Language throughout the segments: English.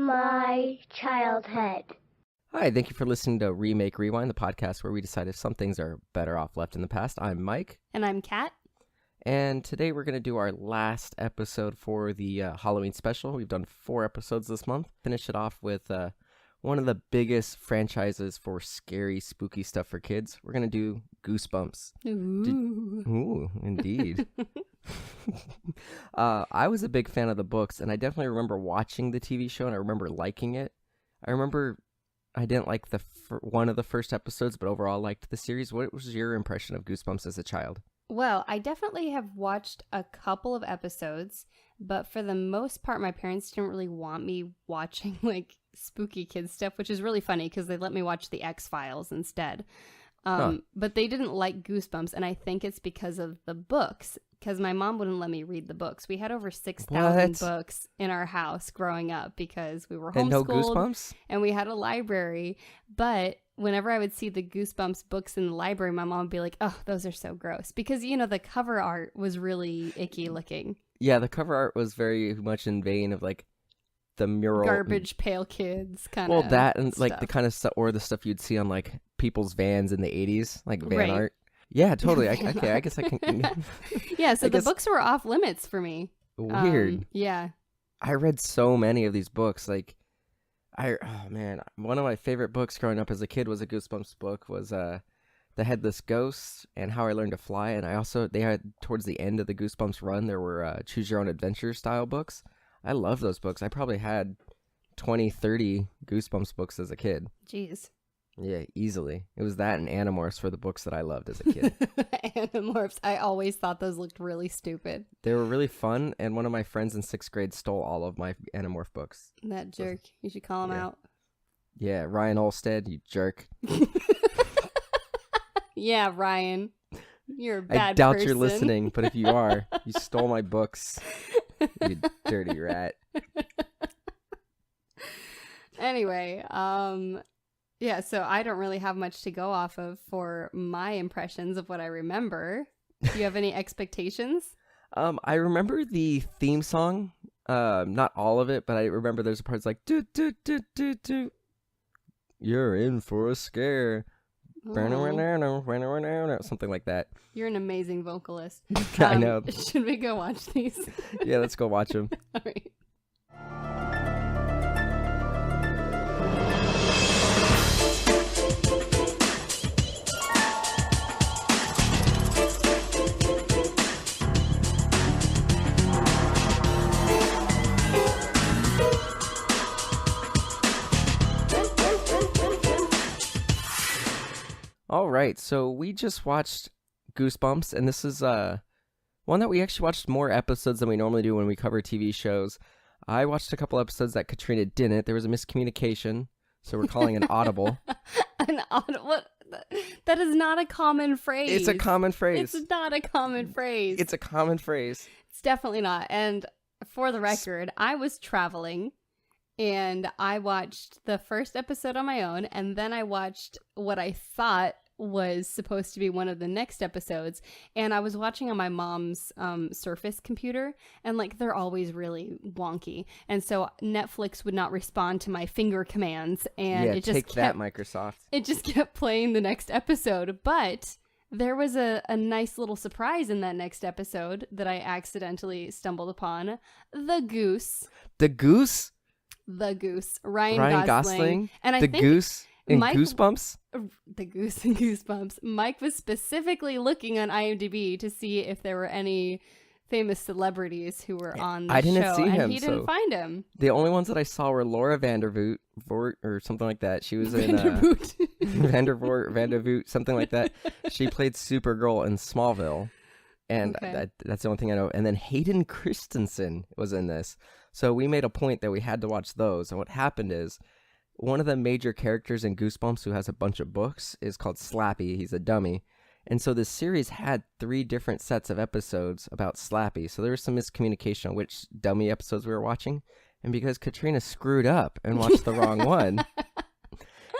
my childhood. Hi, thank you for listening to Remake Rewind, the podcast where we decide if some things are better off left in the past. I'm Mike. And I'm Kat. And today we're going to do our last episode for the Halloween special. We've done 4 episodes this month. Finish it off with one of the biggest franchises for scary, spooky stuff for kids. We're going to do Goosebumps. Ooh, indeed. I was a big fan of the books, and I definitely remember watching the TV show, and I remember liking it. I remember I didn't like one of the first episodes, but overall liked the series. What was your impression of Goosebumps as a child? Well, I definitely have watched a couple of episodes, but for the most part, my parents didn't really want me watching like spooky kids stuff, which is really funny because they let me watch the X-Files instead. But they didn't like Goosebumps, and I think it's because of the books, because my mom wouldn't let me read the books. We had over 6,000 books in our house growing up because we were homeschooled. And no Goosebumps? And we had a library, but whenever I would see the Goosebumps books in the library, my mom would be like, oh, those are so gross. Because, you know, the cover art was really icky looking. Yeah, the cover art was very much in vein of like the mural. Garbage Pail Kids kind of Well, that and stuff. like the kind of stuff, or the stuff you'd see on like people's vans in the 80s, like van Right. art. Yeah, totally. Okay, I guess I can. Yeah, so I the guess... books were off limits for me. Weird. Yeah. I read so many of these books. Like, oh man, one of my favorite books growing up as a kid was a Goosebumps book. Was The Headless Ghost and How I Learned to Fly. And they had towards the end of the Goosebumps run, there were Choose Your Own Adventure style books. I love those books. I probably had 20, 30 Goosebumps books as a kid. Jeez. Yeah, easily. It was that and Animorphs for the books that I loved as a kid. Animorphs. I always thought those looked really stupid. They were really fun, and one of my friends in 6th grade stole all of my Animorph books. That jerk. You should call him out. Yeah, Ryan Olstead, you jerk. Yeah, Ryan. You're a bad I doubt person. you're listening, but if you are, you stole my books, you dirty rat. Anyway, yeah, so I don't really have much to go off of for my impressions of what I remember. Do you have any expectations? I remember the theme song, not all of it, but I remember there's a part that's like, do, do, do, do, do. You're in for a scare. Oh. Something like that. You're an amazing vocalist. I know. Should we go watch these? Yeah, let's go watch them. All right. All right, so we just watched Goosebumps, and this is one that we actually watched more episodes than we normally do when we cover TV shows. I watched a couple episodes that Katrina didn't. There was a miscommunication, so we're calling an audible. An audible? What? That is not a common phrase. It's a common phrase. It's not a common phrase. It's a common phrase. It's definitely not. And for the record, I was traveling, and I watched the first episode on my own, and then I watched what I thought was supposed to be one of the next episodes, and I was watching on my mom's Surface computer, and like they're always really wonky, and so Netflix would not respond to my finger commands, and Yeah, it just take that, Microsoft. It just kept playing the next episode. But there was a nice little surprise in that next episode that I accidentally stumbled upon. The goose. The goose? The goose. Ryan Gosling. And I the think goose in Mike, Goosebumps? The goose in Goosebumps. Mike was specifically looking on IMDb to see if there were any famous celebrities who were on the show. I didn't see him, and he didn't find him. The only ones that I saw were Laura Vandervoort, or something like that. She was in Vandervoort. Vandervoort, something like that. She played Supergirl in Smallville, and that's the only thing I know. And then Hayden Christensen was in this. So we made a point that we had to watch those. And what happened is, one of the major characters in Goosebumps who has a bunch of books is called Slappy. He's a dummy. And so this series had 3 different sets of episodes about Slappy. So there was some miscommunication on which dummy episodes we were watching. And because Katrina screwed up and watched the wrong one,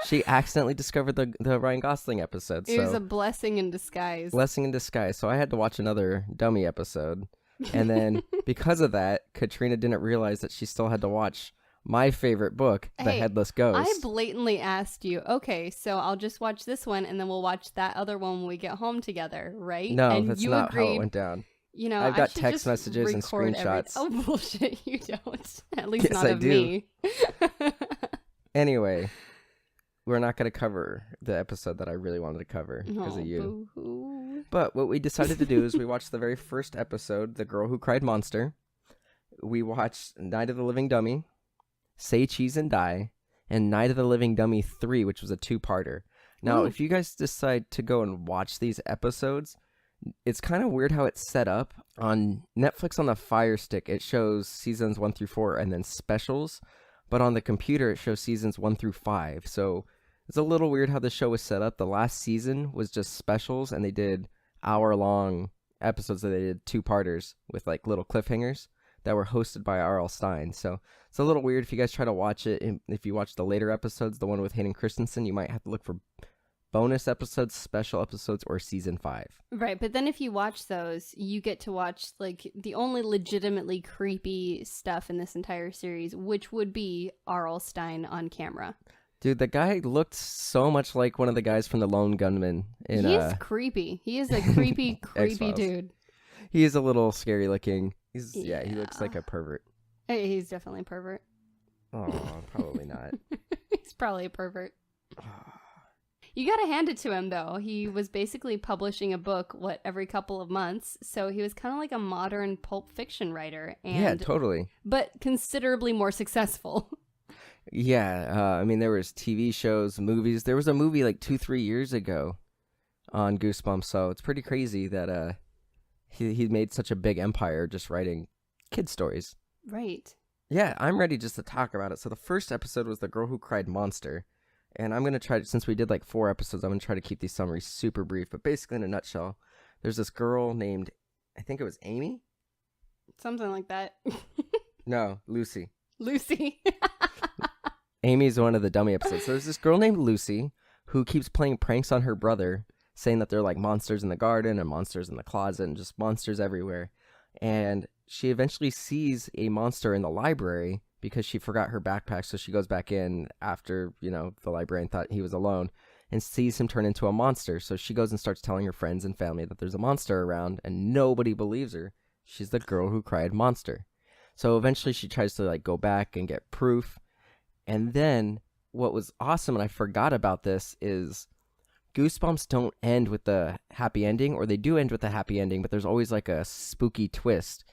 she accidentally discovered the Ryan Gosling episode. It was a blessing in disguise. Blessing in disguise. So I had to watch another dummy episode. And then because of that, Katrina didn't realize that she still had to watch my favorite book, The Headless Ghost. I blatantly asked you, okay, so I'll just watch this one and then we'll watch that other one when we get home together, right? No, and that's you not agreed, how it went down. You know, I've got I should text just messages and record screenshots. Oh, bullshit, you don't. At least Yes, not I of do. me. Anyway, we're not going to cover the episode that I really wanted to cover because of you. Boo-hoo. But what we decided to do is we watched the very first episode, The Girl Who Cried Monster. We watched Night of the Living Dummy, Say Cheese and Die, and Night of the Living Dummy 3, which was a two-parter. Now, if you guys decide to go and watch these episodes, it's kind of weird how it's set up. On Netflix on the Fire Stick, it shows seasons 1 through 4 and then specials. But on the computer, it shows seasons 1 through 5. So it's a little weird how the show was set up. The last season was just specials, and they did hour-long episodes that they did two-parters with like little cliffhangers that were hosted by r.l.stine. So it's a little weird if you guys try to watch it. And if you watch the later episodes, the one with Hayden Christensen, you might have to look for bonus episodes, special episodes, or season 5. Right, but then if you watch those, you get to watch like the only legitimately creepy stuff in this entire series, which would be R.l.stine on camera. Dude, the guy looked so much like one of the guys from The Lone Gunman. He's creepy. He is a creepy, creepy X-Files. dude. He is a little scary looking. He looks like a pervert. He's definitely a pervert. Oh, probably not. He's probably a pervert. You gotta hand it to him, though. He was basically publishing a book, every couple of months. So he was kind of like a modern pulp fiction writer. Yeah, totally. But considerably more successful. Yeah, I mean, there was TV shows, movies. There was a movie like 2-3 years ago on Goosebumps, so it's pretty crazy that he made such a big empire just writing kid stories. Right. Yeah, I'm ready just to talk about it. So the first episode was The Girl Who Cried Monster. And I'm going to try to, since we did like 4 episodes, I'm going to try to keep these summaries super brief. But basically, in a nutshell, there's this girl named, I think it was Amy? Something like that. No, Lucy. Lucy. Amy's one of the dummy episodes. So there's this girl named Lucy who keeps playing pranks on her brother, saying that they're like monsters in the garden and monsters in the closet and just monsters everywhere. And she eventually sees a monster in the library because she forgot her backpack, so she goes back in after, the librarian thought he was alone and sees him turn into a monster. So she goes and starts telling her friends and family that there's a monster around, and nobody believes her. She's the girl who cried monster. So eventually she tries to go back and get proof. And then what was awesome, and I forgot about this, is Goosebumps don't end with the happy ending, or they do end with a happy ending, but there's always a spooky twist.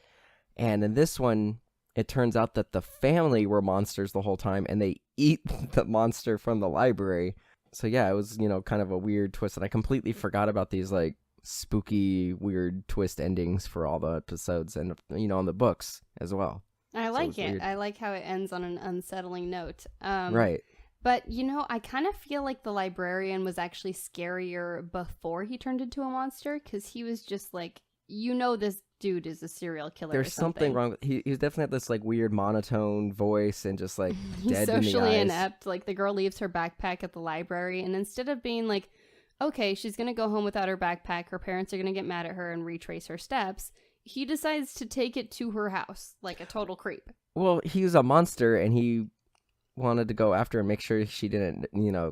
And in this one, it turns out that the family were monsters the whole time, and they eat the monster from the library. So yeah, it was, kind of a weird twist, and I completely forgot about these, spooky, weird twist endings for all the episodes, and, on the books as well. I like it. Weird. I like how it ends on an unsettling note. Right. But, I kind of feel like the librarian was actually scarier before he turned into a monster, because he was just this dude is a serial killer. There's something wrong with he definitely had this weird monotone voice and just dead He's in the socially eyes. inept. The girl leaves her backpack at the library, and instead of being okay, she's gonna go home without her backpack, her parents are gonna get mad at her and retrace her steps, he decides to take it to her house like a total creep. Well, he was a monster, and he wanted to go after her and make sure she didn't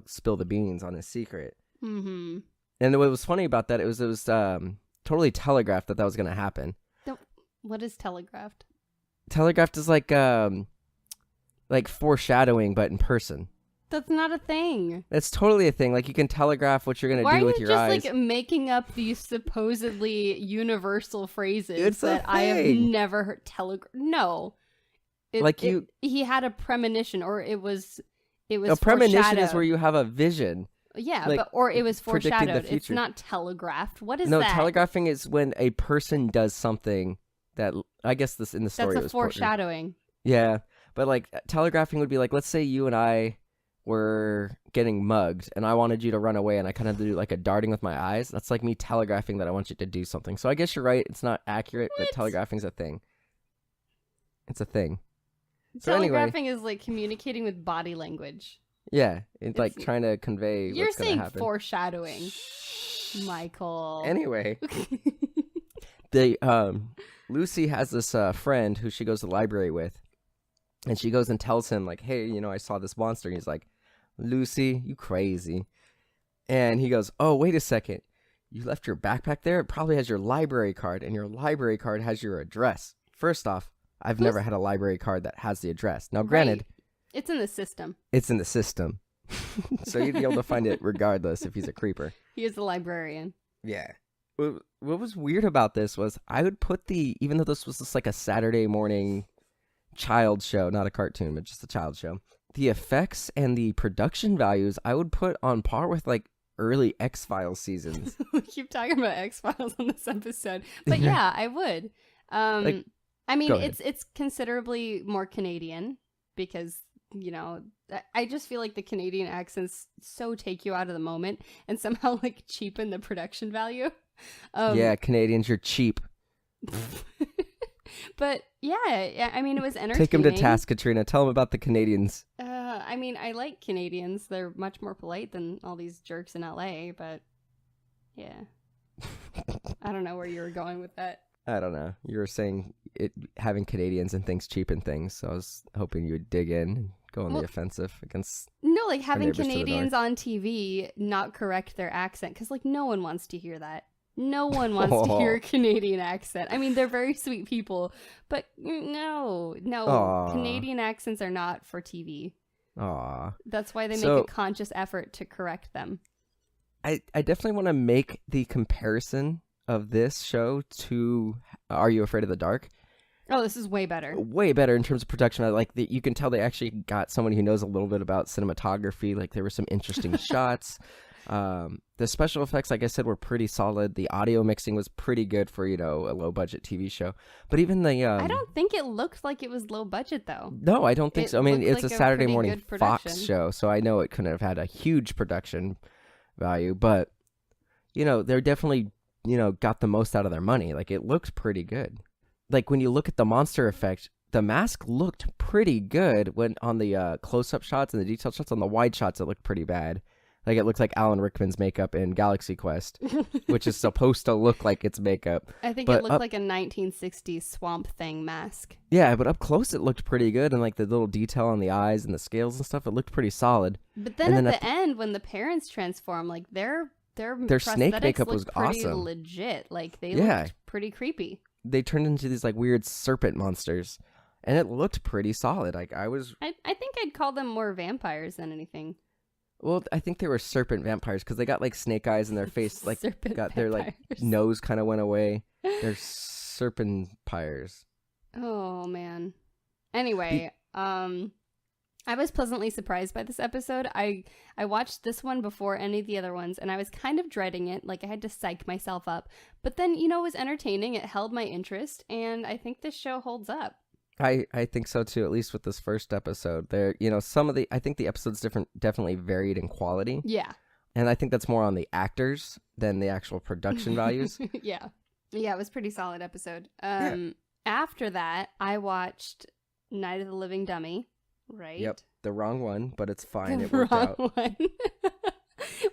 spill the beans on his secret. Mm-hmm. And what was funny about that, it was totally telegraphed that was going to happen. What is telegraphed? Telegraphed is like foreshadowing, but in person. That's not a thing. It's totally a thing. You can telegraph what you're going to do with your eyes. Why are you just making up these supposedly universal phrases It's that I have never heard? No. He had a premonition, or it was a premonition is where you have a vision. Yeah, or it was foreshadowed. It's future. Not telegraphed. What is that? that? No, telegraphing is when a person does something that, I guess this in the story That's was foreshadowing. Yeah, but telegraphing would be let's say you and I were getting mugged and I wanted you to run away, and I kind of do a darting with my eyes. That's me telegraphing that I want you to do something. So I guess you're right. It's not accurate, but telegraphing's a thing. It's a thing. So telegraphing is communicating with body language. Yeah, it's trying to convey what's going to happen. You're saying foreshadowing, Michael. Anyway, Lucy has this friend who she goes to the library with, And she goes and tells him, like, hey, you know, I saw this monster. And he's like, Lucy, you crazy. And he goes, oh, wait a second. You left your backpack there? It probably has your library card, and your library card has your address. First off, I've never had a library card that has the address. Now, granted, it's in the system. It's in the system. So you'd be able to find it regardless if he's a creeper. He is the librarian. Yeah. What was weird about this was I would put even though this was just like a Saturday morning child show, not a cartoon, but just a child show, the effects and the production values I would put on par with like early X-Files seasons. We keep talking about X-Files on this episode. But yeah, I would. I mean, it's considerably more Canadian because, you know, I just feel like the Canadian accents so take you out of the moment and somehow like cheapen the production value. Yeah, Canadians, you're cheap. But yeah, I mean, it was entertaining. Take them to task, Katrina. Tell them about the Canadians. I mean, I like Canadians. They're much more polite than all these jerks in LA, but yeah. I don't know where you were going with that. I don't know. You were saying having Canadians and things cheapen things, so I was hoping you would dig in and go on the offensive against. No, like having Canadians on TV not correct their accent, because like no one wants to hear that. No one wants to hear a Canadian accent. I mean, they're very sweet people, but no. Aww. Canadian accents are not for TV. Aw. That's why they make a conscious effort to correct them. I definitely want to make the comparison of this show to Are You Afraid of the Dark? Oh, this is way better. Way better in terms of production. Like you can tell they actually got somebody who knows a little bit about cinematography. Like there were some interesting shots. The special effects, like I said, were pretty solid. The audio mixing was pretty good for, you know, a low budget TV show. But even the I don't think it looked like it was low budget though. No, I don't think so. I mean, it's like a Saturday morning Fox show, so I know it couldn't have had a huge production value, but you know, they're definitely, you know, got the most out of their money. Like it looked pretty good. Like when you look at the monster effect, the mask looked pretty good when on the close-up shots and the detailed shots. On the wide shots, it looked pretty bad. Like it looked like Alan Rickman's makeup in Galaxy Quest, which is supposed to look like it's makeup. I think it looked like a 1960s Swamp Thing mask. Yeah, but up close it looked pretty good, and like the little detail on the eyes and the scales and stuff, it looked pretty solid. But then at the end, when the parents transform, like their snake makeup was pretty awesome, legit. Like they looked pretty creepy. They turned into these like weird serpent monsters, and it looked pretty solid. Like I think I'd call them more vampires than anything. Well, I think they were serpent vampires because they got like snake eyes in their face, like their like nose kind of went away. They're serpentires. Oh man. Anyway, I was pleasantly surprised by this episode. I watched this one before any of the other ones, and I was kind of dreading it. Like I had to psych myself up, but then it was entertaining. It held my interest, and I think this show holds up. I think so too, at least with this first episode. There, I think the episodes definitely varied in quality. Yeah. And I think that's more on the actors than the actual production values. Yeah. Yeah, it was a pretty solid episode. After that, I watched Night of the Living Dummy, right? Yep. The wrong one, but it's fine. It worked out. One.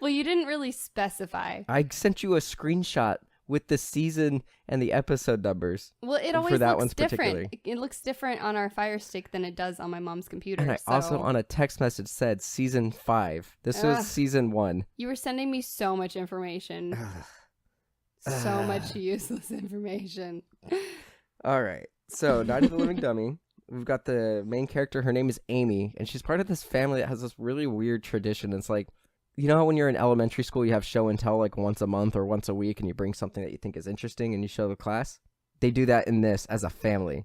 Well, you didn't really specify. I sent you a screenshot with the season and the episode numbers. Well, it always looks different. It looks different on our Fire Stick than it does on my mom's computer. And I also on a text message said season 5. This was season 1. You were sending me so much information. So much useless information. All right. So, Night of the Living Dummy. We've got the main character. Her name is Amy, and she's part of this family that has this really weird tradition. It's like, you know how when you're in elementary school, you have show and tell like once a month or once a week, and you bring something that you think is interesting and you show the class? They do that in this as a family.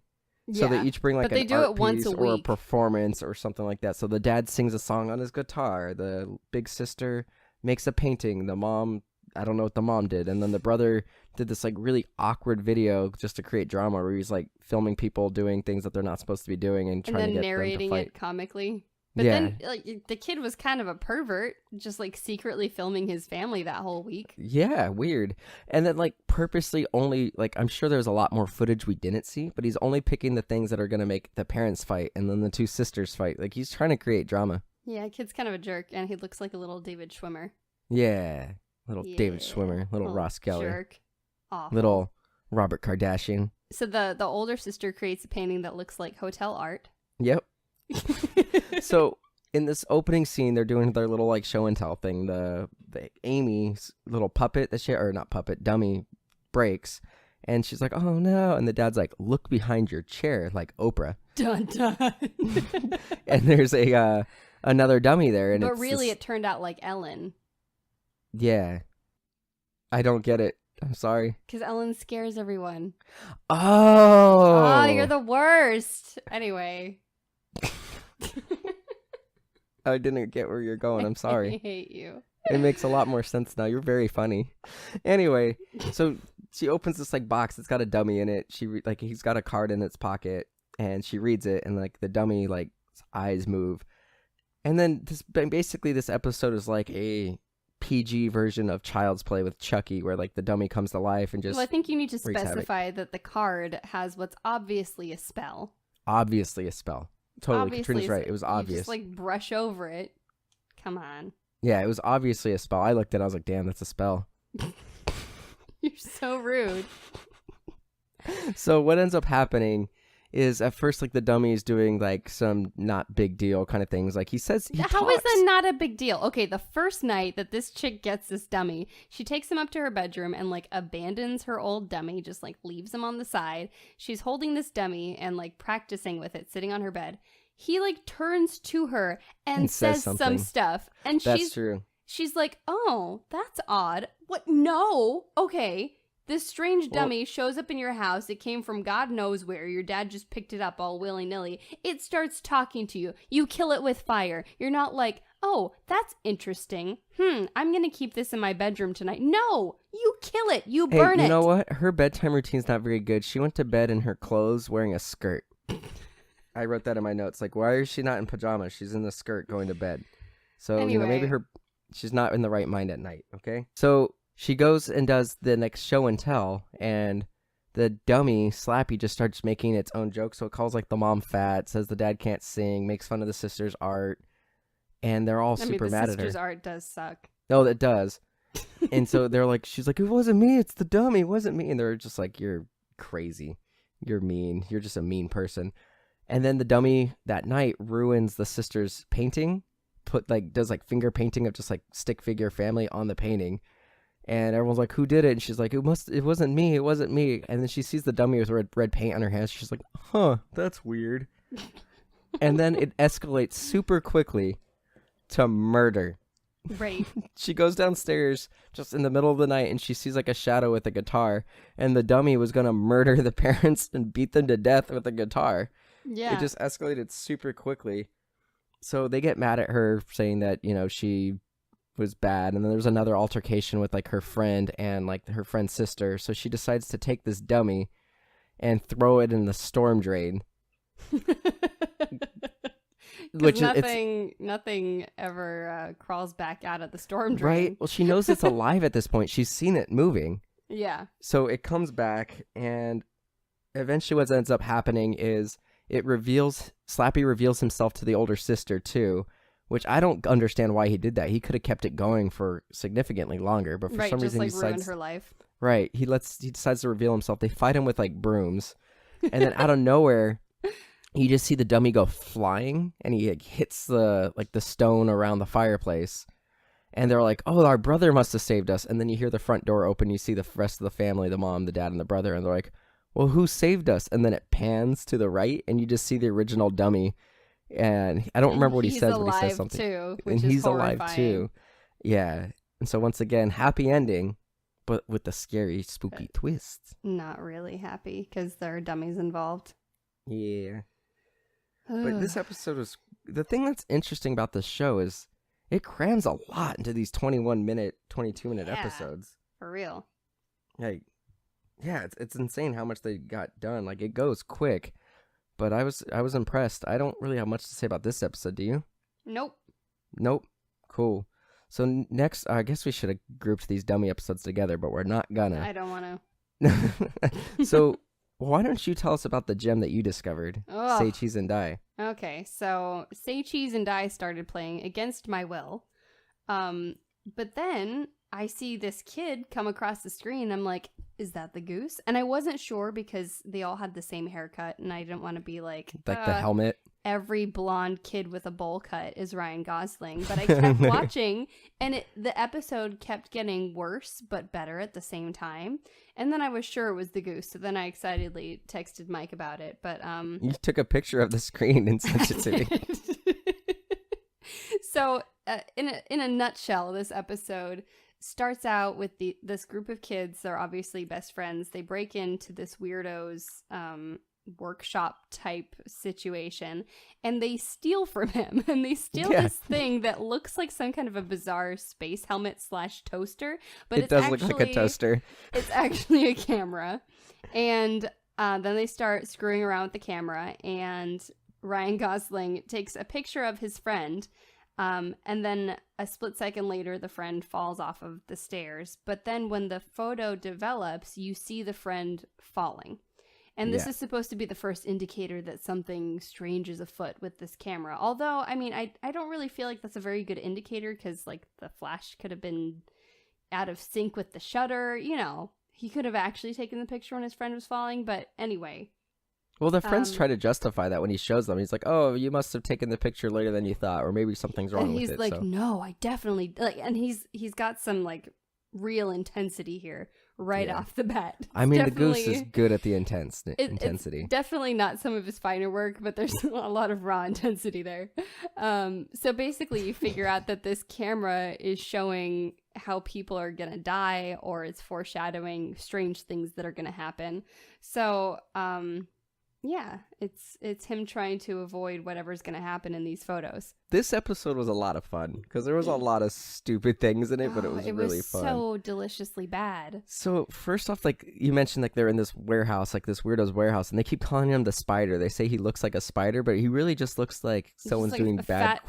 So they each bring like an art piece or a performance or something like that. So the dad sings a song on his guitar. The big sister makes a painting. The mom, I don't know what the mom did. And then the brother did this like really awkward video just to create drama where he's like filming people doing things that they're not supposed to be doing and trying to get narrating them to fight. It comically. But then, like, the kid was kind of a pervert, just, like, secretly filming his family that whole week. Yeah, weird. And then, like, purposely only, like, I'm sure there's a lot more footage we didn't see, but he's only picking the things that are going to make the parents fight and then the two sisters fight. Like, he's trying to create drama. Yeah, kid's kind of a jerk, and he looks like a little David Schwimmer. Yeah, David Schwimmer, little Ross Geller. Jerk. Awful. Little Robert Kardashian. So the older sister creates a painting that looks like hotel art. Yep. So in this opening scene, they're doing their little like show and tell thing. The Amy's little puppet that or not puppet, dummy breaks. And she's like, oh no. And the dad's like, look behind your chair, like Oprah. Dun dun. And there's another dummy there. And but really, it turned out like Ellen. Yeah. I don't get it. I'm sorry. Because Ellen scares everyone. Oh. Oh, you're the worst. Anyway. I didn't get where you're going. I'm sorry. I hate you. It makes a lot more sense now. You're very funny. Anyway, so she opens this like box. It's got a dummy in it. He's got a card in its pocket, and she reads it, and like the dummy like eyes move, and then basically this episode is like a PG version of Child's Play with Chucky, where like the dummy comes to life and just. Well, I think you need to specify that the card has what's obviously a spell. Obviously a spell. Totally, obviously, Katrina's right. It was obvious. You just like brush over it. Come on. Yeah, it was obviously a spell. I looked at it, I was like, damn, that's a spell. You're so rude. So what ends up happening is at first like the dummy's doing like some not big deal kind of things. Like he says How is that not a big deal? Okay, the first night that this chick gets this dummy, she takes him up to her bedroom and like abandons her old dummy, just like leaves him on the side. She's holding this dummy and like practicing with it, sitting on her bed. He like turns to her and says some stuff. And That's true. She's like, oh, that's odd. What? No. Okay. This strange dummy shows up in your house. It came from God knows where. Your dad just picked it up all willy-nilly. It starts talking to you. You kill it with fire. You're not like, oh, that's interesting. I'm going to keep this in my bedroom tonight. No, you kill it. You burn it. You know what? Her bedtime routine's not very good. She went to bed in her clothes wearing a skirt. I wrote that in my notes. Like, why is she not in pajamas? She's in the skirt going to bed. So, anyway. Maybe she's not in the right mind at night, okay? So she goes and does the next show and tell, and the dummy, Slappy, just starts making its own jokes. So it calls like the mom fat, says the dad can't sing, makes fun of the sister's art, and they're all super mad at her. The sister's art does suck. No, it does. And so they're like, she's like, it wasn't me, it's the dummy, it wasn't me. And they're just like, you're crazy. You're mean. You're just a mean person. And then the dummy that night ruins the sister's painting, does like finger painting of just like stick figure family on the painting. And everyone's like, who did it? And she's like, it wasn't me. It wasn't me. And then she sees the dummy with red paint on her hands. She's like, huh, that's weird. And then it escalates super quickly to murder. Right. She goes downstairs just in the middle of the night and she sees like a shadow with a guitar. And the dummy was going to murder the parents and beat them to death with a guitar. Yeah. It just escalated super quickly. So they get mad at her saying that, she was bad. And then there's another altercation with like her friend and like her friend's sister. So she decides to take this dummy and throw it in the storm drain. Which nothing ever crawls back out of the storm drain. Right? Well, she knows it's alive at this point. She's seen it moving. Yeah. So it comes back, and eventually what ends up happening is Slappy reveals himself to the older sister too, which I don't understand why he did that. He could have kept it going for significantly longer, but for some reason he decides, ruin her life. Right. He decides to reveal himself. They fight him with like brooms, and then out of nowhere, you just see the dummy go flying, and he like, hits the stone around the fireplace. And they're like, oh, our brother must have saved us. And then you hear the front door open. You see the rest of the family, the mom, the dad, and the brother. And they're like, well, who saved us? And then it pans to the right, and you just see the original dummy. And I don't remember what he says, but he says something. Too, and he's alive too. Yeah. And so once again, happy ending, but with the scary, spooky twist. Not really happy because there are dummies involved. Yeah. But this episode was... The thing that's interesting about this show is it crams a lot into these 22-minute episodes. For real. Like, yeah, it's insane how much they got done. Like, it goes quick. But I was impressed. I don't really have much to say about this episode, do you? Nope. Cool. So next, I guess we should have grouped these dummy episodes together, but we're not gonna. I don't want to. So why don't you tell us about the gem that you discovered? Say Cheese and Die. Okay, so Say Cheese and Die started playing against my will. But then I see this kid come across the screen. I'm like, is that the goose? And I wasn't sure because they all had the same haircut, and I didn't want to be like... Like the helmet? every blonde kid with a bowl cut is Ryan Gosling. But I kept watching, and the episode kept getting worse but better at the same time. And then I was sure it was the goose, so then I excitedly texted Mike about it. But you took a picture of the screen and sent it to me. So, in a nutshell, this episode starts out with this group of kids. They're obviously best friends. They break into this weirdo's workshop type situation, and they steal from him. And they steal this thing that looks like some kind of a bizarre space helmet / toaster, but it does look like a toaster. It's actually a camera. And then they start screwing around with the camera, and Ryan Gosling takes a picture of his friend. And then a split second later, the friend falls off of the stairs. But then when the photo develops, you see the friend falling. And this is supposed to be the first indicator that something strange is afoot with this camera. Although, I mean, I don't really feel like that's a very good indicator because, like, the flash could have been out of sync with the shutter. You know, he could have actually taken the picture when his friend was falling. But anyway. Well, the friends try to justify that when he shows them. He's like, oh, you must have taken the picture later than you thought, or maybe something's wrong with it. And he's like, no, I definitely... And he's got some, like, real intensity here right off the bat. I mean, the goose is good at the intensity. It's definitely not some of his finer work, but there's a lot of raw intensity there. So basically, you figure out that this camera is showing how people are going to die, or it's foreshadowing strange things that are going to happen. So... yeah, it's him trying to avoid whatever's going to happen in these photos. This episode was a lot of fun because there was a lot of stupid things in it, but it was really fun. It was so deliciously bad. So first off, like you mentioned, like they're in this warehouse, like this weirdo's warehouse, and they keep calling him the spider. They say he looks like a spider, but he really just looks like someone's doing bad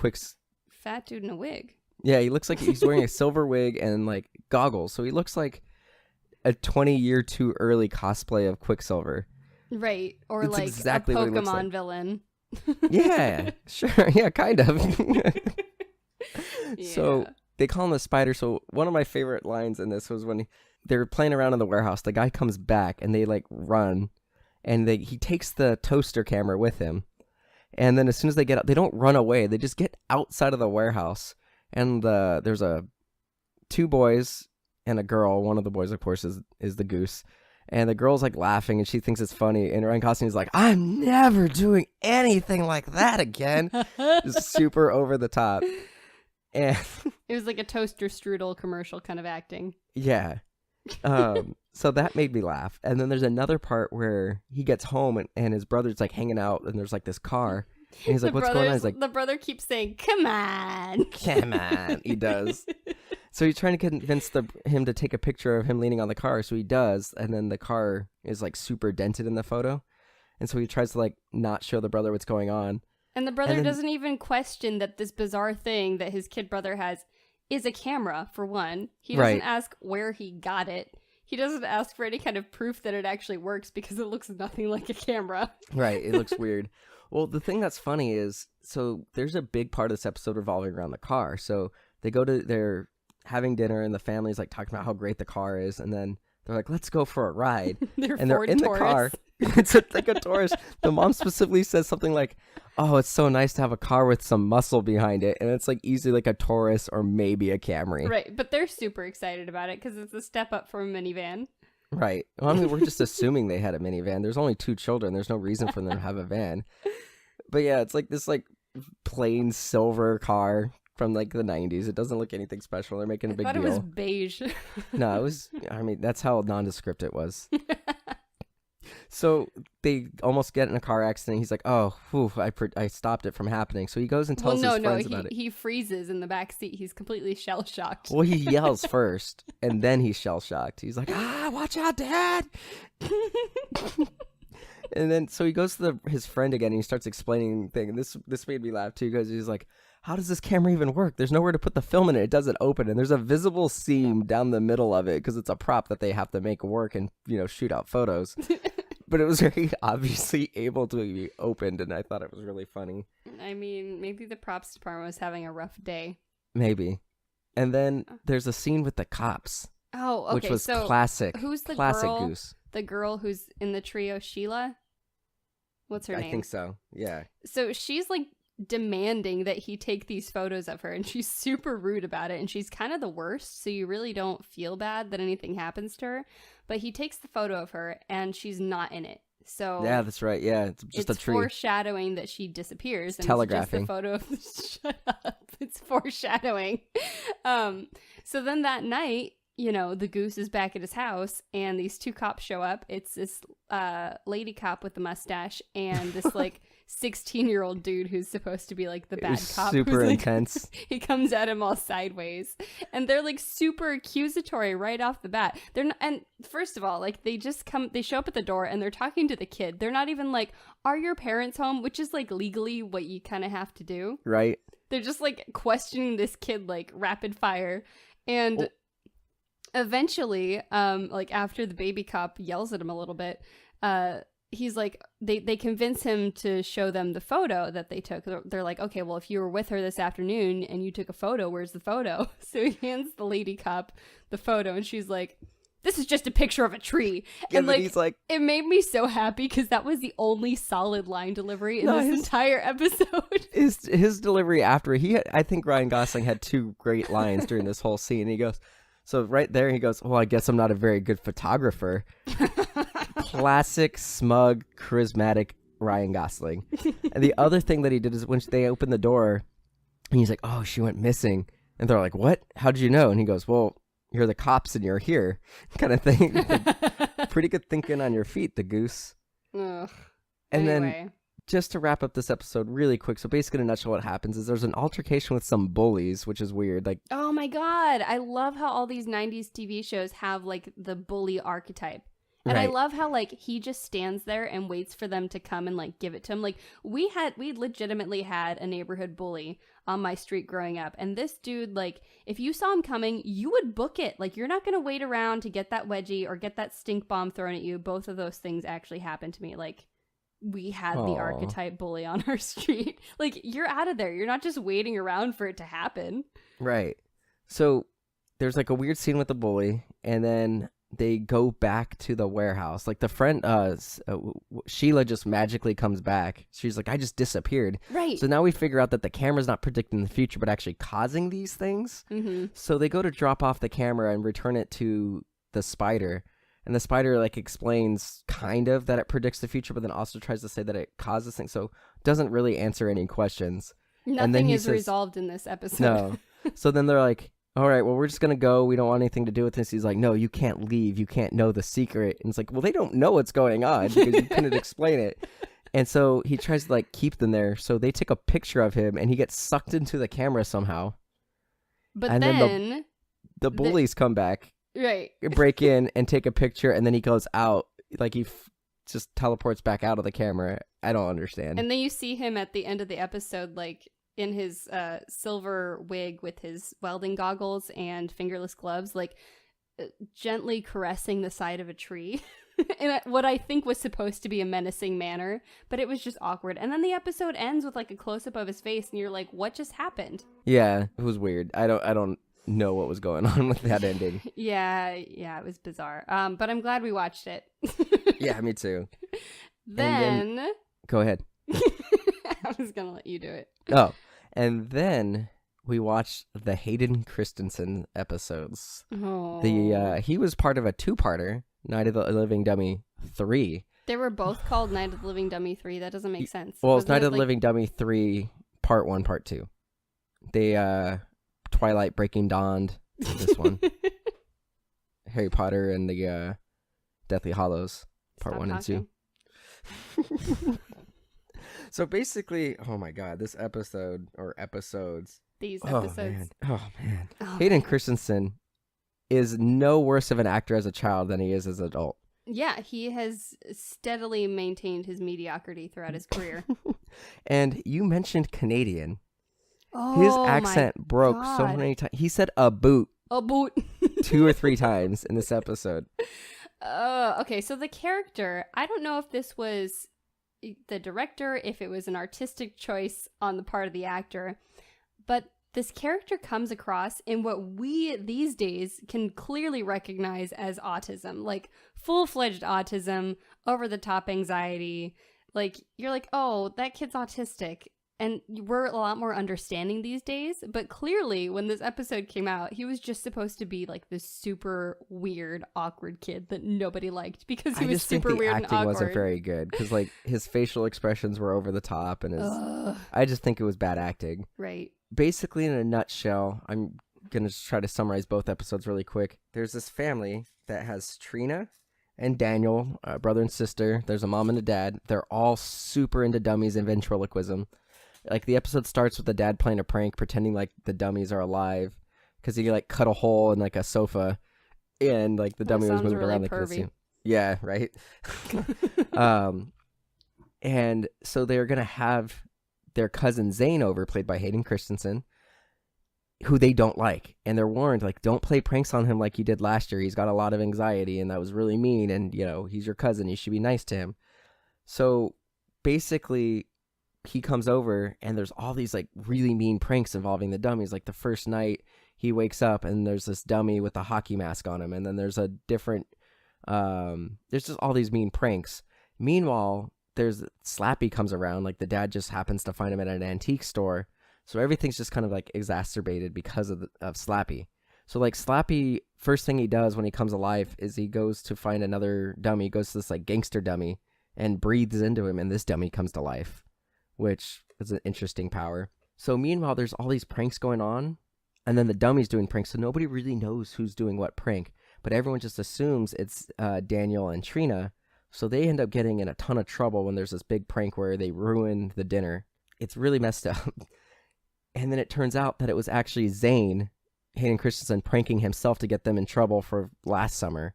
fat dude in a wig. Yeah, he looks like he's wearing a silver wig and like goggles. So he looks like a 20-year too early cosplay of Quicksilver. Right, or it's like exactly a Pokemon like. Villain. Yeah, sure. Yeah, kind of. So they call him the spider. So one of my favorite lines in this was when they're playing around in the warehouse. The guy comes back and they like run, and he takes the toaster camera with him. And then as soon as they get out, they don't run away. They just get outside of the warehouse. And there's two boys and a girl. One of the boys, of course, is the goose. And the girl's like laughing and she thinks it's funny. And Ryan Gosling is like, I'm never doing anything like that again. Just super over the top. And it was like a toaster strudel commercial kind of acting. Yeah. So that made me laugh. And then there's another part where he gets home and his brother's like hanging out and there's like this car. And he's like, what's going on? He's like, the brother keeps saying, come on. Come on. He does. So he's trying to convince him to take a picture of him leaning on the car. So he does. And then the car is like super dented in the photo. And so he tries to like not show the brother what's going on. And the brother doesn't even question that this bizarre thing that his kid brother has is a camera, for one. He doesn't ask where he got it. He doesn't ask for any kind of proof that it actually works because it looks nothing like a camera. Right. It looks weird. Well, the thing that's funny is, so there's a big part of this episode revolving around the car. So they're having dinner and the family's like talking about how great the car is. And then they're like, let's go for a ride. They're in the car. It's like a Taurus. The mom specifically says something like, oh, it's so nice to have a car with some muscle behind it. And it's like easily like a Taurus or maybe a Camry. Right. But they're super excited about it because it's a step up from a minivan. Right. Well, I mean, we're just assuming they had a minivan. There's only 2 children. There's no reason for them to have a van. But yeah, it's like this like plain silver car from like the 90s. It doesn't look anything special. They're making a big deal. I thought it was beige. No, it was, I mean, that's how nondescript it was. So they almost get in a car accident. He's like, oh, whew, I stopped it from happening. So he goes and tells his friends about it. He freezes in the back seat. He's completely shell-shocked. Well, he yells first, and then he's shell-shocked. He's like, watch out, Dad! And then, so he goes to his friend again, and he starts explaining things. This made me laugh, too, because he's like, how does this camera even work? There's nowhere to put the film in it. It doesn't open, and there's a visible seam down the middle of it, because it's a prop that they have to make work and, shoot out photos. But it was very obviously able to be opened, and I thought it was really funny. I mean, maybe the props department was having a rough day. Maybe. And then there's a scene with the cops. Oh, okay. Which was so classic. Who's the classic girl? Goose. The girl who's in the trio, Sheila? What's her name? I think so. Yeah. So she's like demanding that he take these photos of her, and she's super rude about it, and she's kind of the worst, so you really don't feel bad that anything happens to her. But he takes the photo of her, and she's not in it. So yeah, that's right. Yeah, it's just a tree. Foreshadowing that she disappears. It's telegraphing. It's just the photo of shut up. It's foreshadowing. So then that night, you know, the goose is back at his house, and these two cops show up. It's this lady cop with the mustache and this like 16-year-old dude who's supposed to be like the bad cop. Super who's, intense. Like, he comes at him all sideways, and they're like super accusatory right off the bat. They're not, and first of all, like they show up at the door and they're talking to the kid. They're not even like, "Are your parents home?" Which is like legally what you kind of have to do, right? They're just like questioning this kid like rapid fire, and eventually, like after the baby cop yells at him a little bit, he's like, they convince him to show them the photo that they took. They're like, okay, well, if you were with her this afternoon and you took a photo, where's the photo? So he hands the lady cop the photo, and she's like, this is just a picture of a tree. Yeah, and like, he's like, it made me so happy because that was the only solid line delivery in this entire episode. His delivery after I think Ryan Gosling had two great lines during this whole scene. He goes, so right there, he goes, well, I guess I'm not a very good photographer. Classic, smug, charismatic Ryan Gosling. And the other thing that he did is when they opened the door, and he's like, oh, she went missing. And they're like, what? How did you know? And he goes, well, you're the cops and you're here, kind of thing. Like, pretty good thinking on your feet, the goose. Ugh. And anyway. then just to wrap up this episode really quick, so basically in a nutshell what happens is there's an altercation with some bullies, which is weird. Like, oh my god, I love how all these 90s TV shows have like the bully archetype. And right. I love how like he just stands there and waits for them to come and like give it to him. Like we legitimately had a neighborhood bully on my street growing up, and this dude, like, if you saw him coming, you would book it. Like, you're not gonna wait around to get that wedgie or get that stink bomb thrown at you. Both of those things actually happened to me. Like, we had the archetype bully on our street. Like, you're out of there. You're not just waiting around for it to happen. Right. So there's like a weird scene with the bully, and then they go back to the warehouse. Like the friend, Sheila just magically comes back. She's like, I just disappeared. Right. So now we figure out that the camera's not predicting the future, but actually causing these things. Mm-hmm. So they go to drop off the camera and return it to the spider. And the spider like explains kind of that it predicts the future, but then also tries to say that it causes things. So doesn't really answer any questions. Nothing is resolved in this episode. No. So then they're like, all right, well, we're just going to go. We don't want anything to do with this. He's like, no, you can't leave. You can't know the secret. And it's like, well, they don't know what's going on because you couldn't explain it. And so he tries to like keep them there. So they take a picture of him and he gets sucked into the camera somehow. But and then the bullies come back, right, break in and take a picture. And then he goes out, like he just teleports back out of the camera. I don't understand. And then you see him at the end of the episode, like, in his silver wig with his welding goggles and fingerless gloves, like gently caressing the side of a tree in what I think was supposed to be a menacing manner, but it was just awkward. And then the episode ends with like a close-up of his face, and you're like, what just happened? Yeah, it was weird. I don't know what was going on with that ending. Yeah, it was bizarre. But I'm glad we watched it. Yeah, me too. Then go ahead. I was gonna let you do it. Oh, and then we watched the Hayden Christensen episodes. Oh. He was part of a two-parter, Night of the Living Dummy 3. They were both called Night of the Living Dummy 3. That doesn't make sense. Well, it's Night of the Living Dummy 3, Part 1, Part 2. They Twilight Breaking Dawned, this one. Harry Potter and the Deathly Hallows, Part 1 and 2. So basically, oh my god, this episode, or episodes. These episodes. Oh man. Hayden Christensen is no worse of an actor as a child than he is as an adult. Yeah, he has steadily maintained his mediocrity throughout his career. And you mentioned Canadian. Oh, his accent broke so many times. He said a boot. A boot. 2 or 3 times in this episode. Okay, so the character, I don't know if this was the director, if it was an artistic choice on the part of the actor, but this character comes across in what we these days can clearly recognize as autism, like full-fledged autism, over-the-top anxiety, Like, you're like, oh, that kid's autistic. And we're a lot more understanding these days. But clearly, when this episode came out, he was just supposed to be like this super weird, awkward kid that nobody liked because he was super weird and awkward. I just think the acting wasn't very good because like his facial expressions were over the top, and I just think it was bad acting. Right. Basically, in a nutshell, I'm gonna just try to summarize both episodes really quick. There's this family that has Trina and Daniel, brother and sister. There's a mom and a dad. They're all super into dummies and ventriloquism. Like, the episode starts with the dad playing a prank, pretending like the dummies are alive, because he like cut a hole in like a sofa, and like the dummy was moving really around. pervy. Yeah, right. And so they're gonna have their cousin Zane over, played by Hayden Christensen, who they don't like, and they're warned, like, don't play pranks on him like you did last year. He's got a lot of anxiety, and that was really mean, and you know, he's your cousin. You should be nice to him. So basically, he comes over and there's all these like really mean pranks involving the dummies. Like, the first night he wakes up and there's this dummy with a hockey mask on him, and then there's a different there's just all these mean pranks. Meanwhile, there's Slappy comes around, like the dad just happens to find him at an antique store, so everything's just kind of like exacerbated because of Slappy. So like, Slappy, first thing he does when he comes alive is he goes to find another dummy, goes to this like gangster dummy and breathes into him, and this dummy comes to life, which is an interesting power. So meanwhile, there's all these pranks going on, and then the dummy's doing pranks, so nobody really knows who's doing what prank, but everyone just assumes it's Daniel and Trina, so they end up getting in a ton of trouble when there's this big prank where they ruin the dinner. It's really messed up. And then it turns out that it was actually Zane, Hayden Christensen, pranking himself to get them in trouble for last summer.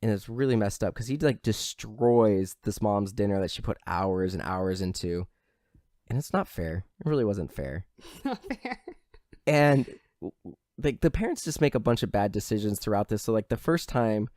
And it's really messed up because he like destroys this mom's dinner that she put hours and hours into. And it's not fair. It really wasn't fair. Not fair. And like, the parents just make a bunch of bad decisions throughout this. So like, the first time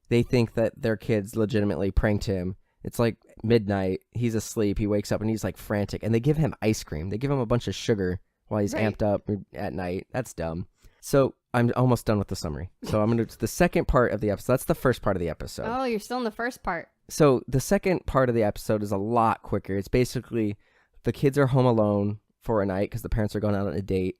they think that their kids legitimately pranked him, it's like midnight. He's asleep. He wakes up and he's like frantic. And they give him ice cream. They give him a bunch of sugar while he's amped up at night. That's dumb. So I'm almost done with the summary. So I'm going to the second part of the episode. That's the first part of the episode. Oh, you're still in the first part. So the second part of the episode is a lot quicker. It's basically the kids are home alone for a night because the parents are going out on a date.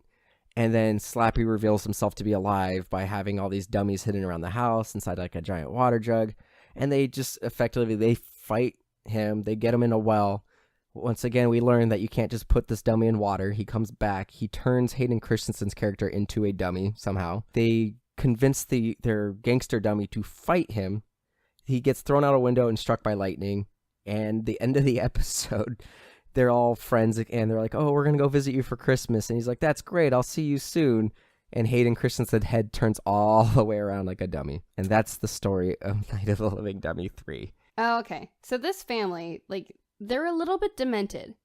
And then Slappy reveals himself to be alive by having all these dummies hidden around the house inside like a giant water jug. And they just effectively, they fight him. They get him in a well. Once again, we learn that you can't just put this dummy in water. He comes back. He turns Hayden Christensen's character into a dummy somehow. They convince their gangster dummy to fight him. He gets thrown out a window and struck by lightning. And the end of the episode, they're all friends and they're like, oh, we're going to go visit you for Christmas. And he's like, that's great. I'll see you soon. And Hayden Christensen's head turns all the way around like a dummy. And that's the story of Night of the Living Dummy 3. Oh, okay. So this family, like, they're a little bit demented,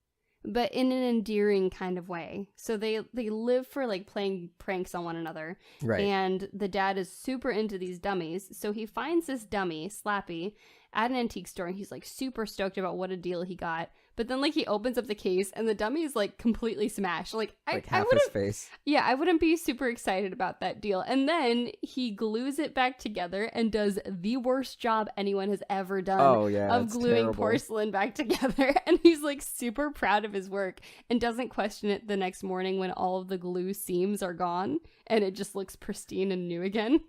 but in an endearing kind of way. So they live for like playing pranks on one another. Right. And the dad is super into these dummies. So he finds this dummy, Slappy, at an antique store, and he's like super stoked about what a deal he got. But then like he opens up the case and the dummy is like completely smashed. Like half his face. Yeah, I wouldn't be super excited about that deal. And then he glues it back together and does the worst job anyone has ever done of gluing terrible. Porcelain back together. And he's like super proud of his work and doesn't question it the next morning when all of the glue seams are gone and it just looks pristine and new again.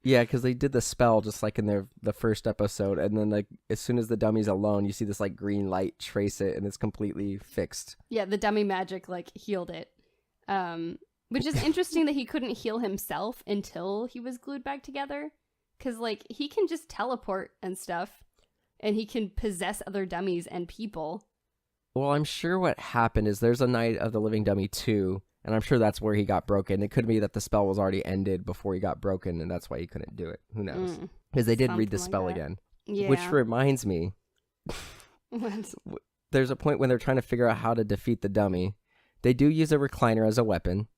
Yeah, because they did the spell just like in the first episode, and then like as soon as the dummy's alone, you see this like green light trace it, and it's completely fixed. Yeah, the dummy magic like healed it, which is interesting that he couldn't heal himself until he was glued back together, because like he can just teleport and stuff, and he can possess other dummies and people. Well, I'm sure what happened is there's a Night of the Living Dummy 2. And I'm sure that's where he got broken. It could be that the spell was already ended before he got broken, and that's why he couldn't do it. Who knows? Because they did read the spell again. Yeah. Which reminds me, there's a point when they're trying to figure out how to defeat the dummy. They do use a recliner as a weapon,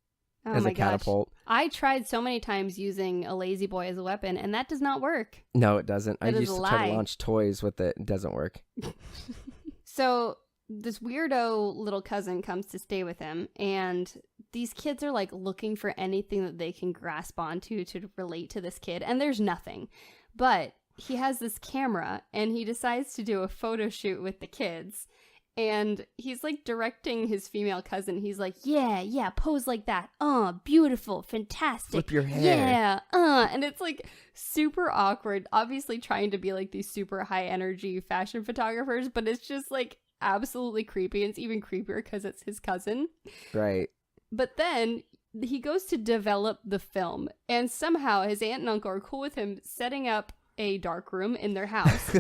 as a catapult. I tried so many times using a lazy boy as a weapon, and that does not work. No, it doesn't. I used to try to lie. launch toys with it. It doesn't work. So this weirdo little cousin comes to stay with him, and these kids are like looking for anything that they can grasp onto to relate to this kid, and there's nothing. But he has this camera and he decides to do a photo shoot with the kids. And he's like directing his female cousin. He's like, yeah, pose like that. Beautiful, fantastic. Flip your hair. Yeah, and it's like super awkward. Obviously trying to be like these super high energy fashion photographers, but it's just like absolutely creepy. And it's even creepier because it's his cousin. Right. But then he goes to develop the film, and somehow his aunt and uncle are cool with him setting up a dark room in their house.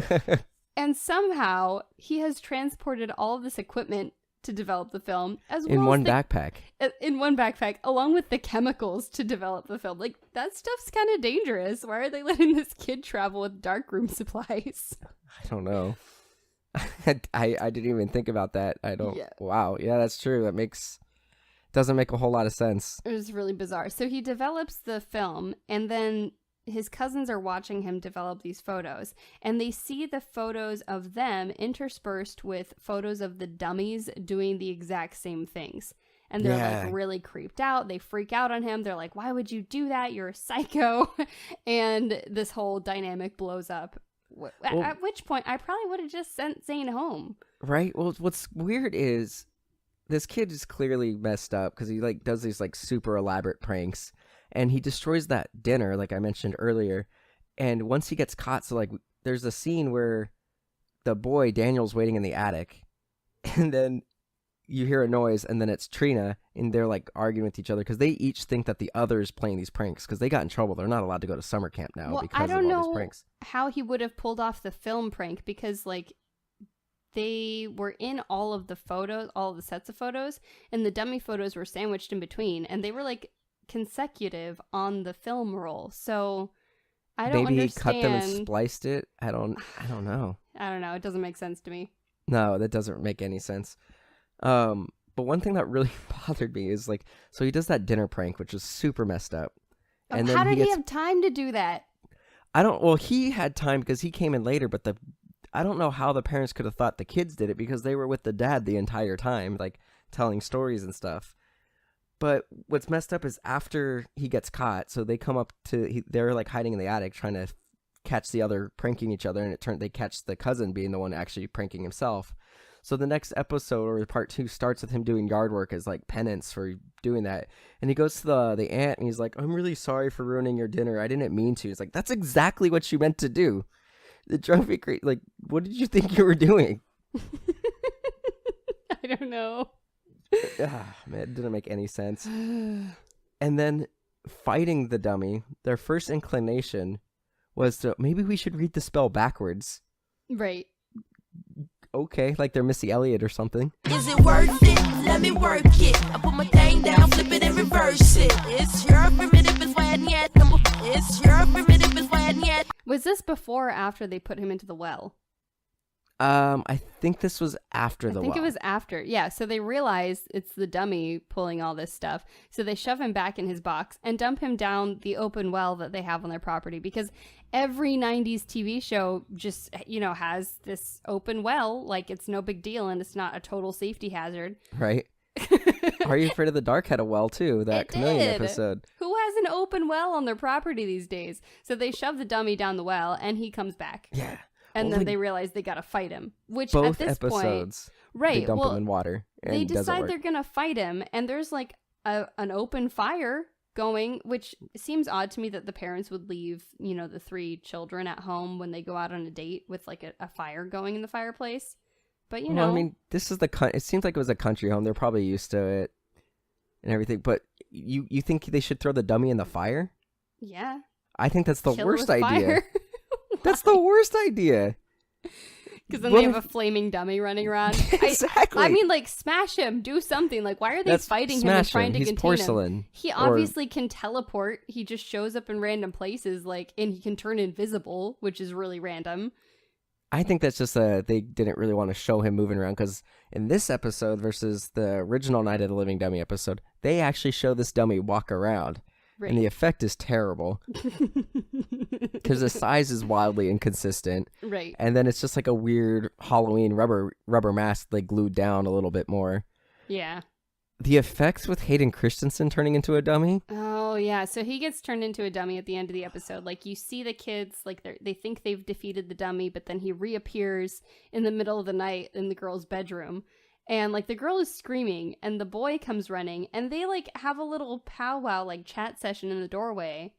And somehow he has transported all of this equipment to develop the film as well in one as backpack. In one backpack, along with the chemicals to develop the film. Like, that stuff's kind of dangerous. Why are they letting this kid travel with darkroom supplies? I don't know. I didn't even think about that. Yeah. Wow. Yeah, that's true. Doesn't make a whole lot of sense. It was really bizarre. So he develops the film, and then his cousins are watching him develop these photos, and they see the photos of them interspersed with photos of the dummies doing the exact same things. And they're like really creeped out. They freak out on him. They're like, why would you do that? You're a psycho. And this whole dynamic blows up. At which point, I probably would have just sent Zane home. Right? Well, what's weird is this kid is clearly messed up because he like does these like super elaborate pranks. And he destroys that dinner, like I mentioned earlier. And once he gets caught, so like there's a scene where the boy, Daniel's waiting in the attic. And then you hear a noise, and then it's Trina, and they're like arguing with each other because they each think that the other's playing these pranks because they got in trouble. They're not allowed to go to summer camp now because of all these pranks. How he would have pulled off the film prank, because like they were in all of the photos, all of the sets of photos, and the dummy photos were sandwiched in between, and they were like consecutive on the film roll. So I don't understand. Maybe he cut them and spliced it. I don't know. I don't know. It doesn't make sense to me. No, that doesn't make any sense. But one thing that really bothered me is like, so he does that dinner prank, which is super messed up. And how did he have time to do that? Well, he had time because he came in later, but I don't know how the parents could have thought the kids did it because they were with the dad the entire time, like telling stories and stuff. But what's messed up is after he gets caught, so they come up they're like hiding in the attic trying to catch the other pranking each other, and they catch the cousin being the one actually pranking himself. So the next episode, or part 2, starts with him doing yard work as like penance for doing that. And he goes to the aunt and he's like, I'm really sorry for ruining your dinner. I didn't mean to. He's like, that's exactly what you meant to do. It drove me crazy. Like, what did you think you were doing? I don't know. Man, it didn't make any sense. And then fighting the dummy, their first inclination was to, maybe we should read the spell backwards. Right. Okay, like they're Missy Elliott or something. Is it worth it? Let me work it. I put my thing down, flip it and reverse it. It's your primitive, it's why yet. It's your primitive, it's why yet. Was this before or after they put him into the well? I think this was after the well. I think it was after. Yeah, so they realize it's the dummy pulling all this stuff. So they shove him back in his box and dump him down the open well that they have on their property, because every 90s TV show just, has this open well, like it's no big deal and it's not a total safety hazard. Right. Are You Afraid of the Dark had a well too, that Chameleon episode. Who has an open well on their property these days? So they shove the dummy down the well and he comes back. Yeah. And then they realize they got to fight him, which both at this episodes, point, right? They dump him in water. And they decide they're going to fight him, and there's like an open fire going, which seems odd to me that the parents would leave, the 3 children at home when they go out on a date with like a fire going in the fireplace. But I mean, this is it seems like it was a country home. They're probably used to it and everything. But you think they should throw the dummy in the fire? Yeah. I think that's the worst idea. Fire. That's the worst idea. Because then they have a flaming dummy running around. Exactly. I mean, like, smash him. Do something. Like, why are they fighting him and trying to He's contain porcelain. him? He obviously can teleport. He just shows up in random places, and he can turn invisible, which is really random. I think that's just they didn't really want to show him moving around, because in this episode versus the original Night of the Living Dummy episode, they actually show this dummy walk around. Right. And the effect is terrible because the size is wildly inconsistent. Right. And then it's just like a weird Halloween rubber mask they glued down a little bit more. Yeah. The effects with Hayden Christensen turning into a dummy. Oh, Oh, yeah. So he gets turned into a dummy at the end of the episode. Like, you see the kids, like, they think they've defeated the dummy, but then he reappears in the middle of the night in the girl's bedroom. And, like, the girl is screaming, and the boy comes running, and they, like, have a little powwow, like, chat session in the doorway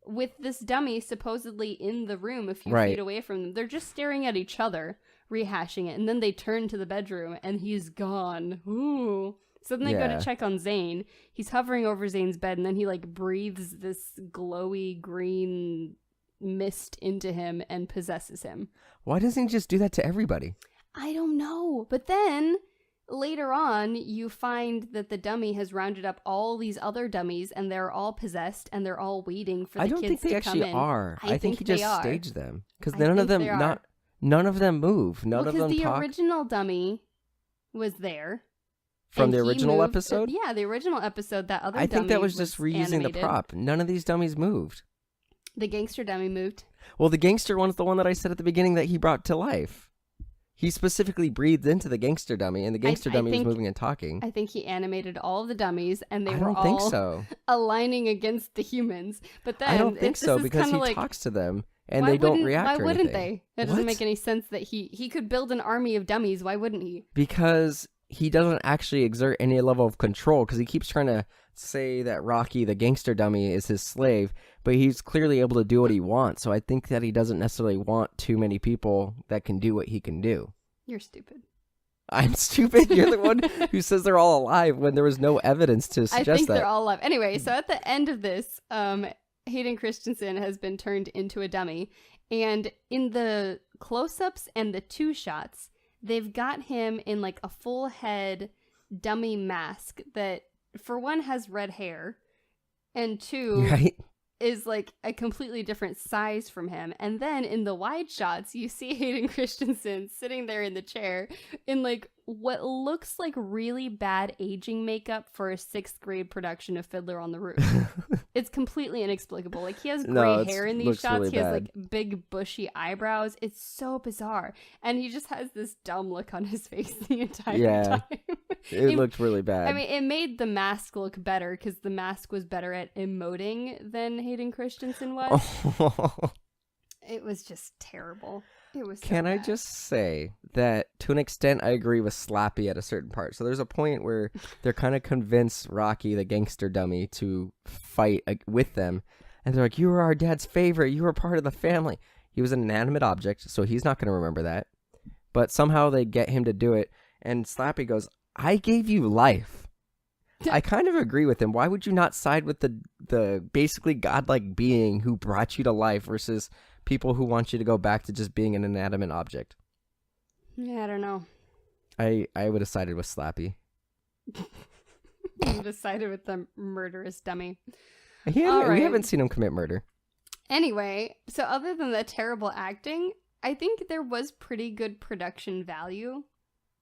with this dummy supposedly in the room a few feet away from them. They're just staring at each other, rehashing it, and then they turn to the bedroom, and he's gone. Ooh. So then they go to check on Zane. He's hovering over Zane's bed, and then he, like, breathes this glowy green mist into him and possesses him. Why doesn't he just do that to everybody? I don't know. But then, later on, you find that the dummy has rounded up all these other dummies, and they're all possessed, and they're all waiting for the kids to come in. I don't think they actually are. I think he just staged them. Because none of them move. None of them talk. Because the original dummy was there. From the original episode? Yeah, the original episode, that other dummy I think that was just reusing animated. the prop. None of these dummies moved. The gangster dummy moved. Well, the gangster one's the one that I said at the beginning that he brought to life. He specifically breathed into the gangster dummy, and the gangster dummy was moving and talking. I think he animated all of the dummies, and they were all aligning against the humans. But then I don't think so, because he talks to them, and they don't react or anything. Why wouldn't they? That doesn't make any sense that he could build an army of dummies. Why wouldn't he? Because he doesn't actually exert any level of control, because he keeps trying to say that Rocky, the gangster dummy, is his slave, but he's clearly able to do what he wants. So I think that he doesn't necessarily want too many people that can do what he can do. You're stupid. I'm stupid? You're the one who says they're all alive when there was no evidence to suggest that. I think they're all alive. Anyway, so at the end of this, Hayden Christensen has been turned into a dummy, and in the close-ups and the two shots, they've got him in, like, a full head dummy mask that, for one, has red hair, and two, is, like, a completely different size from him. And then in the wide shots, you see Hayden Christensen sitting there in the chair in, like, what looks like really bad aging makeup for a 6th grade production of Fiddler on the Roof. It's completely inexplicable. Like, he has gray hair in these shots. Really he has, like, big bushy eyebrows. It's so bizarre. And he just has this dumb look on his face the entire time. It looked really bad. I mean, it made the mask look better, because the mask was better at emoting than Hayden Christensen was. It was just terrible. It was so Can I bad. just say that, to an extent, I agree with Slappy at a certain part. So there's a point where they're kind of convinced Rocky, the gangster dummy, to fight with them. And they're like, you were our dad's favorite. You were part of the family. He was an inanimate object, so he's not going to remember that. But somehow they get him to do it. And Slappy goes, I gave you life. I kind of agree with him. Why would you not side with the basically godlike being who brought you to life versus people who want you to go back to just being an inanimate object? Yeah, I don't know. I would have sided with Slappy. You would have sided with the murderous dummy. We haven't seen him commit murder. Anyway, so other than the terrible acting, I think there was pretty good production value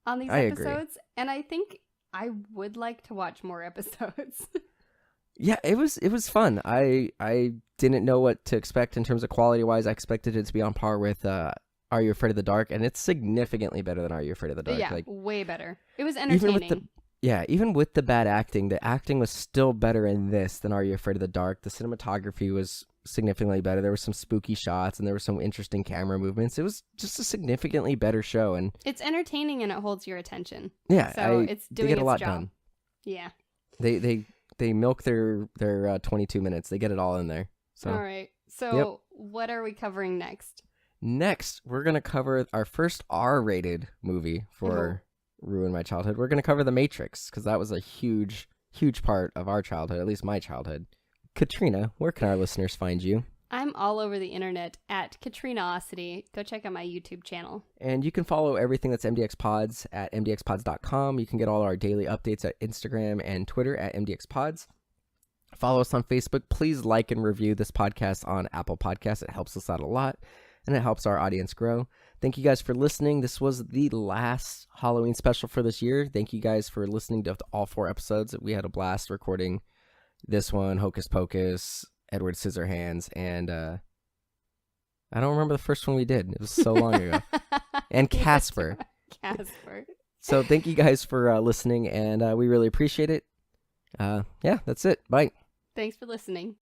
on these episodes. Agree. And I think I would like to watch more episodes. Yeah, it was fun. I didn't know what to expect in terms of quality-wise. I expected it to be on par with Are You Afraid of the Dark? And it's significantly better than Are You Afraid of the Dark. Yeah, way better. It was entertaining. Even with the bad acting, the acting was still better in this than Are You Afraid of the Dark. The cinematography was significantly better. There were some spooky shots, and there were some interesting camera movements. It was just a significantly better show. And it's entertaining, and it holds your attention. Yeah, so it's doing they get a lot its job. done. Yeah. They milk their 22 minutes. They get it all in there. So. All right. So what are we covering next? Next, we're going to cover our first R-rated movie for Ruin My Childhood. We're going to cover The Matrix, because that was a huge, huge part of our childhood, at least my childhood. Katrina, where can our listeners find you? I'm all over the internet at Katrinaosity. Go check out my YouTube channel. And you can follow everything that's MDXpods at MDXpods.com. You can get all our daily updates at Instagram and Twitter at MDXpods. Follow us on Facebook. Please like and review this podcast on Apple Podcasts. It helps us out a lot, and it helps our audience grow. Thank you guys for listening. This was the last Halloween special for this year. Thank you guys for listening to all 4 episodes. We had a blast recording this one, Hocus Pocus, Edward Scissorhands, and I don't remember the first one we did. It was so long ago. And Casper. So thank you guys for listening, and we really appreciate it. Yeah, that's it. Bye. Thanks for listening.